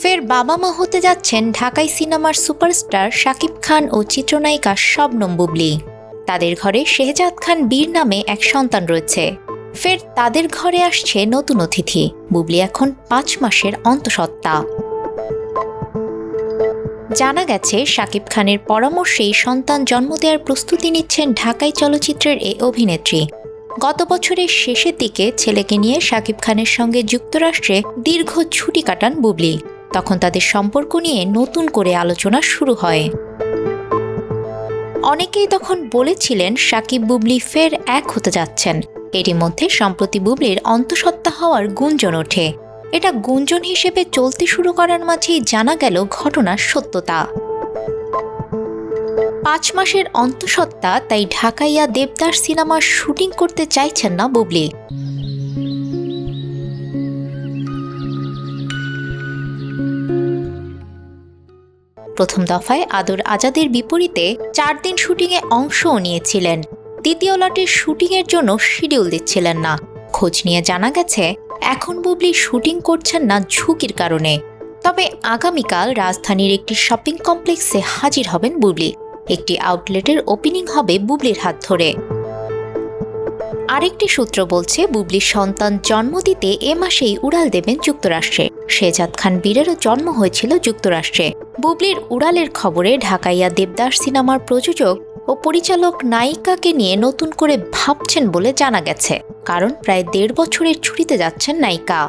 ফের বাবা মা হতে যাচ্ছেন ঢাকাই সিনেমার সুপারস্টার শাকিব খান ও চিত্রনায়িকা শবনম বুবলী। তাদের ঘরে শেহজাদ খান বীর নামে এক সন্তান রয়েছে। ফের তাদের ঘরে আসছে নতুন অতিথি। বুবলী এখন 5 মাসের অন্তঃসত্ত্বা। জানা গেছে, শাকিব খানের পরামর্শেই সন্তান জন্ম দেওয়ার প্রস্তুতি নিচ্ছেন ঢাকাই চলচ্চিত্রের এই অভিনেত্রী। গত বছরের শেষের দিকে ছেলেকে নিয়ে শাকিব খানের সঙ্গে যুক্তরাষ্ট্রে দীর্ঘ ছুটি কাটান বুবলী। তখন তাদের সম্পর্ক নিয়ে নতুন করে আলোচনা শুরু হয়। অনেকেই তখন বলেছিলেন শাকিব বুবলী ফের এক হতে যাচ্ছেন। এরই মধ্যে সম্প্রতি বুবলীর অন্তঃসত্ত্বা হওয়ার গুঞ্জন ওঠে। এটা গুঞ্জন হিসেবে চলতে শুরু করার মাঝেই জানা গেল ঘটনার সত্যতা। 5 মাসের অন্তঃসত্ত্বা, তাই ঢাকাইয়া দেবদাস সিনেমার শুটিং করতে চাইছেন না বুবলী। প্রথম দফায় আদর আজাদের বিপরীতে 4 দিন শুটিংয়ে অংশও নিয়েছিলেন। দ্বিতীয় লটের শুটিংয়ের জন্য শিডিউল দিচ্ছিলেন না। খোঁজ নিয়ে জানা গেছে, এখন বুবলী শুটিং করছেন না ঝুঁকির কারণে। তবে আগামীকাল রাজধানীর একটি শপিং কমপ্লেক্সে হাজির হবেন বুবলী। একটি আউটলেটের ওপেনিং হবে বুবলীর হাত ধরে। আরেকটি সূত্র বলছে, বুবলীর সন্তান জন্ম দিতে এ মাসেই উড়াল দেবেন যুক্তরাষ্ট্রে। শেহজাদ খান বীরেরও জন্ম হয়েছিল যুক্তরাষ্ট্রে। বুবলীর উড়ালের খবরে ঢাকাইয়া দেবদাস সিনেমার প্রযোজক ও পরিচালক নায়িকাকে নিয়ে নতুন করে ভাবছেন বলে জানা গেছে। কারণ প্রায় 1.5 বছরের ছুটিতে যাচ্ছেন নায়িকা।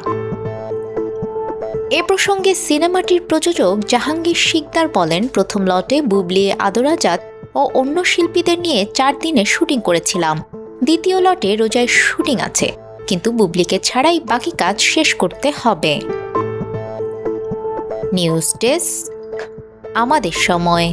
এ প্রসঙ্গে সিনেমাটির প্রযোজক জাহাঙ্গীর শিকদার বলেন, প্রথম লটে বুবলী, আদর আজাদ ও অন্য শিল্পীদের নিয়ে 4 দিনে শুটিং করেছিলাম। দ্বিতীয় লটে রোজায় শুটিং আছে, কিন্তু বুবলীকে ছাড়াই বাকি কাজ শেষ করতে হবে। নিউজ ডেস্ক, আমাদের সময়।